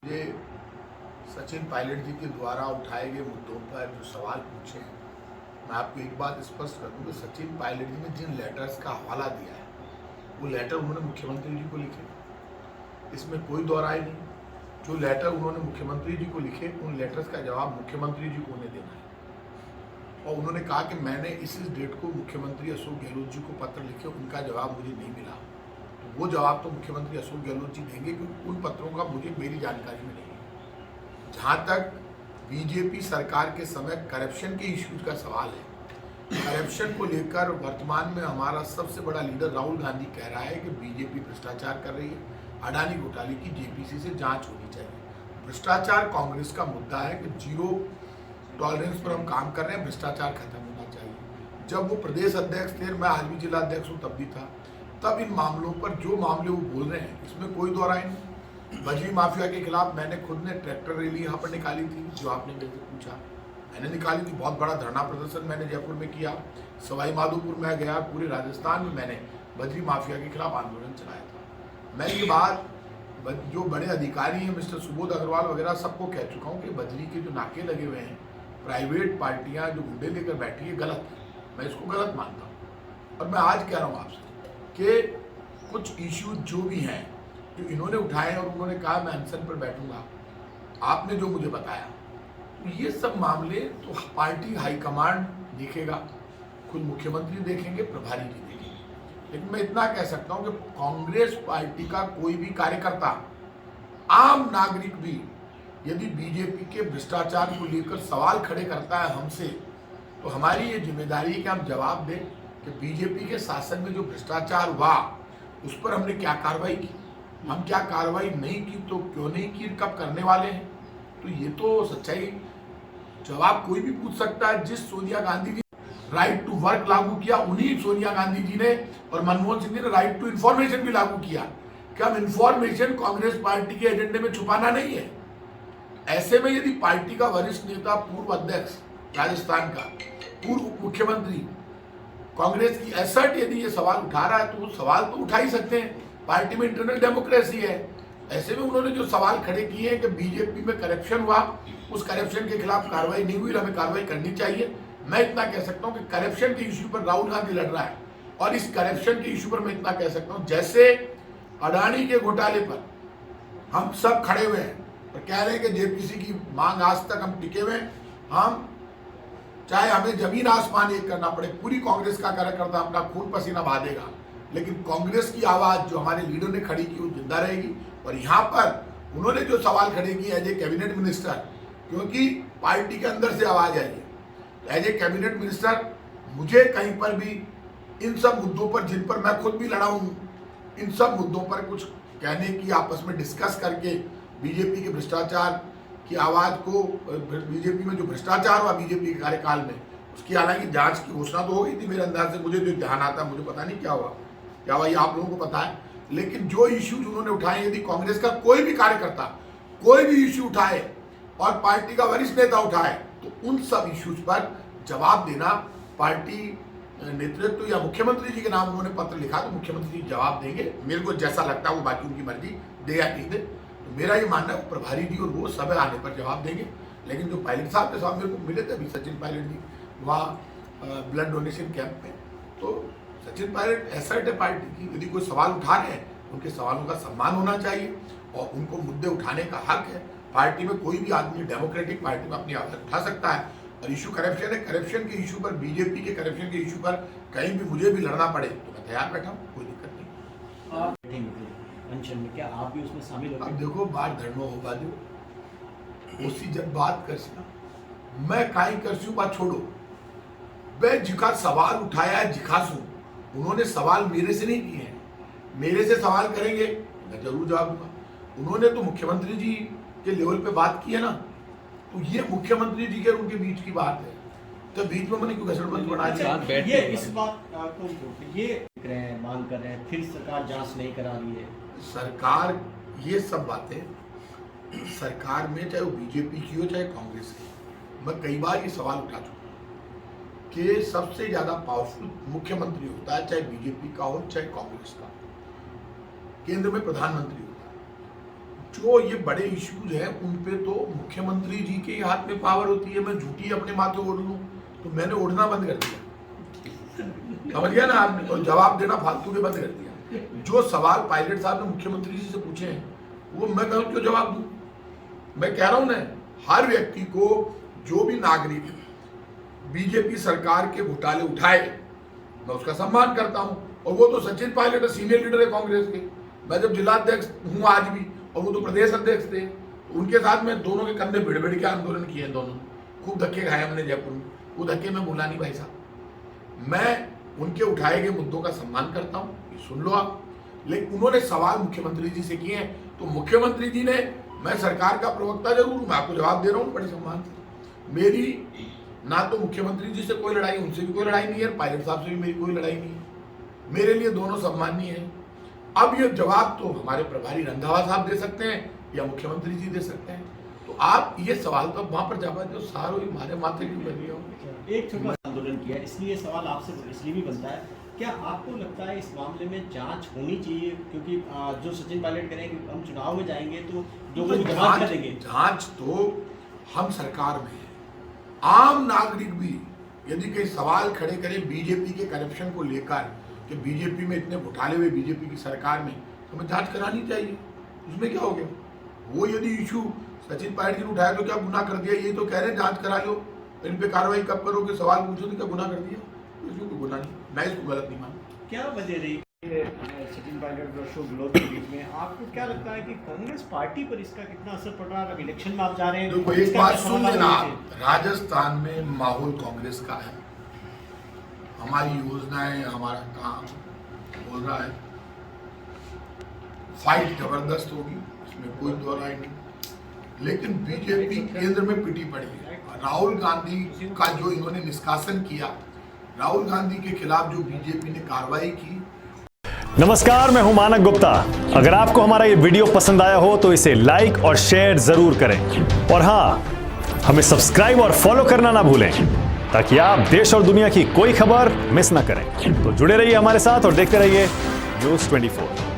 ये सचिन पायलट जी के द्वारा उठाए गए मुद्दों पर जो सवाल पूछे हैं, मैं आपको एक बात स्पष्ट कर दूं कि सचिन पायलट जी ने जिन लेटर्स का हवाला दिया है वो लेटर उन्होंने मुख्यमंत्री जी को लिखे, इसमें कोई दो राय नहीं। जो लेटर उन्होंने मुख्यमंत्री जी को लिखे उन लेटर्स का जवाब मुख्यमंत्री जी को उन्हें देना है। और उन्होंने कहा कि मैंने इस डेट को मुख्यमंत्री अशोक गहलोत जी को पत्र लिखे, उनका जवाब मुझे नहीं मिला। तो वो जवाब तो मुख्यमंत्री अशोक गहलोत जी देंगे क्योंकि उन पत्रों का मुझे मेरी जानकारी में नहीं है। जहाँ तक बीजेपी सरकार के समय करप्शन के इश्यूज का सवाल है, करप्शन को लेकर वर्तमान में हमारा सबसे बड़ा लीडर राहुल गांधी कह रहा है कि बीजेपी भ्रष्टाचार कर रही है, अडानी घोटाले की जेपीसी से जांच होनी चाहिए। भ्रष्टाचार कांग्रेस का मुद्दा है कि जीरो टॉलरेंस पर हम काम कर रहे हैं, भ्रष्टाचार खत्म होना चाहिए। जब वो प्रदेश अध्यक्ष थे, मैं आज भी जिला अध्यक्ष हूँ, तब भी था, तब इन मामलों पर जो मामले वो बोल रहे हैं इसमें कोई दो राय नहीं। बजरी माफिया के खिलाफ मैंने खुद ने ट्रैक्टर रैली यहाँ पर निकाली थी, जो आपने मेरे से पूछा, मैंने निकाली थी। बहुत बड़ा धरना प्रदर्शन मैंने जयपुर में किया, सवाई माधोपुर में गया, पूरे राजस्थान में मैंने बजरी माफिया के खिलाफ आंदोलन चलाया था। मैं ये बात जो बड़े अधिकारी हैं मिस्टर सुबोध अग्रवाल वगैरह सबको कह चुका हूँ कि बजरी के जो नाके लगे हुए हैं, प्राइवेट पार्टियाँ जो गुंडे लेकर बैठी है, गलत है। मैं इसको गलत मानता हूँ। और मैं आज कह रहा हूँ आपसे कि कुछ इश्यूज जो भी हैं जो इन्होंने उठाए और उन्होंने कहा मैं अनशन पर बैठूंगा, आपने जो मुझे बताया, तो ये सब मामले तो पार्टी हाईकमांड देखेगा, खुद मुख्यमंत्री देखेंगे, प्रभारी जी देखेंगे। लेकिन मैं इतना कह सकता हूं कि कांग्रेस पार्टी का कोई भी कार्यकर्ता, आम नागरिक भी यदि बीजेपी के भ्रष्टाचार को लेकर सवाल खड़े करता है हमसे, तो हमारी ये जिम्मेदारी है कि हम जवाब दें कि बीजेपी के शासन में जो भ्रष्टाचार हुआ उस पर हमने क्या कार्रवाई की, हम क्या कार्रवाई नहीं की, तो क्यों नहीं की, कब करने वाले हैं। तो ये तो सच्चाई जवाब कोई भी पूछ सकता है। जिस Sonia Gandhi ji right to work लागू किया, उन्हीं सोनिया गांधी जी ने और मनमोहन सिंह जी ने राइट टू इंफॉर्मेशन भी लागू किया कि हम इंफॉर्मेशन कांग्रेस पार्टी के एजेंडे में छुपाना नहीं है। ऐसे में यदि पार्टी का वरिष्ठ नेता, पूर्व अध्यक्ष राजस्थान का, पूर्व उप मुख्यमंत्री, कांग्रेस की एसर्ट यदि ये सवाल उठा रहा है तो वो सवाल तो उठा ही सकते हैं, पार्टी में इंटरनल डेमोक्रेसी है। ऐसे में उन्होंने जो सवाल खड़े किए हैं कि बीजेपी में करप्शन हुआ, उस करप्शन के खिलाफ कार्रवाई नहीं हुई, हमें कार्रवाई करनी चाहिए। मैं इतना कह सकता हूं कि करप्शन के इश्यू पर राहुल गांधी लड़ रहा है, और इस करप्शन के इश्यू पर मैं इतना कह सकता हूं, जैसे अडानी के घोटाले पर हम सब खड़े हुए हैं और कह रहे हैं कि जेपीसी की मांग आज तक हम टिके हुए हैं, हम चाहे हमें जमीन आसमान एक करना पड़े, पूरी कांग्रेस का कार्यकर्ता अपना खून पसीना बहा देगा, लेकिन कांग्रेस की आवाज जो हमारे लीडर ने खड़ी की वो जिंदा रहेगी। और यहाँ पर उन्होंने जो सवाल खड़े किए एज ए कैबिनेट मिनिस्टर, क्योंकि पार्टी के अंदर से आवाज आई है, एज ए कैबिनेट मिनिस्टर मुझे कहीं पर भी इन सब मुद्दों पर, जिन पर मैं खुद भी लड़ा हूँ, इन सब मुद्दों पर कुछ कहने की, आपस में डिस्कस करके बीजेपी के भ्रष्टाचार की आवाज को, बीजेपी में जो भ्रष्टाचार हुआ बीजेपी के कार्यकाल में, उसकी हालांकि जांच की घोषणा तो हो गई थी मेरे अंदाज से, मुझे जो ध्यान आता है, मुझे पता नहीं क्या हुआ ये आप लोगों को पता है। लेकिन जो इश्यूज उन्होंने उठाए, यदि कांग्रेस का कोई भी कार्यकर्ता कोई भी इश्यू उठाए और पार्टी का वरिष्ठ नेता उठाए, तो उन सब इश्यूज पर जवाब देना पार्टी नेतृत्व या मुख्यमंत्री जी के नाम उन्होंने पत्र लिखा, तो मुख्यमंत्री जी जवाब देंगे। मेरे को जैसा लगता है वो बाकी उनकी मर्जी, दे या नहीं दे, तो मेरा ये मानना है प्रभारी जी और वो सब आने पर जवाब देंगे। लेकिन जो पायलट साहब के साथ मेरे को मिले थे अभी, सचिन पायलट जी वहाँ ब्लड डोनेशन कैंप में, तो सचिन पायलट एसर्ट है पार्टी की, यदि कोई सवाल उठा रहे हैं उनके सवालों का सम्मान होना चाहिए और उनको मुद्दे उठाने का हक है। पार्टी में कोई भी आदमी डेमोक्रेटिक पार्टी में अपनी आवाज उठा सकता है। और इशू करप्शन है, करप्शन के इशू पर, बीजेपी के करप्शन के इशू पर कहीं भी मुझे भी लड़ना पड़े तो मैं तैयार बैठा हूँ, कोई दिक्कत नहीं। अनशन में क्या आप भी उसमें शामिल हो? अब देखो बात धर्म होगा जो उसी जब बात करसी ना, मैं काई करसी बात छोड़ो, मैं जिका सवाल उठाया है जिखासू, उन्होंने सवाल मेरे से नहीं किए हैं, मेरे से सवाल करेंगे मैं जरूर जवाब दूंगा। उन्होंने तो मुख्यमंत्री जी के लेवल पे बात की है ना, तो ये मुख्यमंत्री जी के उनके बीच की बात है, तो बीच में मैंने क्यों घसड़बंद बना दिया? ये इस बात को ये देख रहे हैं, मांग कर रहे हैं, फिर सरकार जांच नहीं करा रही है। सरकार ये सब बातें सरकार में, चाहे वो बीजेपी की हो चाहे कांग्रेस की, मैं कई बार ये सवाल उठा चुका हूं कि सबसे ज्यादा पावरफुल मुख्यमंत्री होता है, चाहे बीजेपी का हो चाहे कांग्रेस का, केंद्र में प्रधानमंत्री होता है। जो ये बड़े इश्यूज हैं उन पे तो मुख्यमंत्री जी के ही हाथ में पावर होती है। मैं झूठी अपने माथे ओढ़ लूं तो मैंने ओढ़ना बंद कर दिया, समझ गया ना आपने, और जवाब देना फालतू के बंद कर दिया। जो सवाल पायलट साहब ने मुख्यमंत्री जी से पूछे हैं वो मैं कहूँ क्यों जवाब दूं? मैं कह रहा हूं ना, हर व्यक्ति को, जो भी नागरिक बीजेपी सरकार के घोटाले उठाए मैं उसका सम्मान करता हूं। और वो तो सचिन पायलट सीनियर लीडर है कांग्रेस के, मैं जब जिलाध्यक्ष हूं आज भी, और वो तो प्रदेश अध्यक्ष थे, उनके साथ में दोनों के कंधे भिड़ भिड़ के आंदोलन किए दोनों, खूब धक्के खाए हमने जयपुर में। वो धक्के मैं भूला नहीं भाई साहब। मैं उनके उठाए गए मुद्दों का सम्मान करता हूँ, सुन लो आप। लेकिन उन्होंने सवाल मुख्यमंत्री जी से किए हैं तो मुख्यमंत्री जी ने, मैं सरकार का प्रवक्ता जरूर हूं, मैं आपको जवाब दे रहा हूँ बड़े सम्मान से। मेरी ना तो मुख्यमंत्री जी से कोई लड़ाई, उनसे भी कोई लड़ाई नहीं है, पायलट साहब से भी मेरी कोई लड़ाई नहीं है, मेरे लिए दोनों सम्मानीय है। अब ये जवाब तो हमारे प्रभारी रंधावा साहब दे सकते हैं या मुख्यमंत्री जी दे सकते हैं। तो आप ये सवाल तो वहां पर जवाब जो सारो हमारे माथे क्यों बन गया हो। एक छोटा आंदोलन किया, इसलिए सवाल आपसे इसलिए भी बनता है, क्या आपको लगता है इस मामले में जांच होनी चाहिए? क्योंकि जो सचिन पायलट कह रहे हैं कि हम चुनाव में जाएंगे तो जो लोग जमात कर देंगे। जांच तो हम सरकार में है, आम नागरिक भी यदि कोई सवाल खड़े करे बीजेपी के करप्शन को लेकर कि बीजेपी में इतने घोटाले हुए बीजेपी की सरकार में, तो हमें जांच करानी चाहिए। उसमें क्या हो गया? वो यदि इशू सचिन पायलट जी ने उठाया तो क्या गुनाह कर दिया? ये तो कह रहे हैं जांच करा लो, इन पे कार्रवाई कब करोगे, सवाल पूछो तो क्या गुनाह कर दिया? इसमें कोई गुनाह नहीं, मैं इसको गलत नहीं मानता। क्या वजह रही सचिन पायलट और अशोक गहलोत के बीच में? आपको क्या लगता है कि कांग्रेस पार्टी पर इसका कितना असर पड़ रहा है? अब इलेक्शन में आप जा रहे हैं, देखो एक बात सुन लेना, राजस्थान में माहौल कांग्रेस का है, हमारी योजनाएं, हमारा काम बोल रहा है, फाइट जबरदस्त होगी, इसमें कोई दो राय नहीं। लेकिन बीजेपी केंद्र में पिटी पड़ी है। राहुल गांधी का जो इन्होंने निष्कासन किया, राहुल गांधी के खिलाफ जो बीजेपी ने कार्रवाई की। नमस्कार, मैं हूं मानक गुप्ता। अगर आपको हमारा ये वीडियो पसंद आया हो तो इसे लाइक और शेयर जरूर करें, और हाँ, हमें सब्सक्राइब और फॉलो करना ना भूलें ताकि आप देश और दुनिया की कोई खबर मिस ना करें। तो जुड़े रहिए हमारे साथ और देखते रहिए News 24।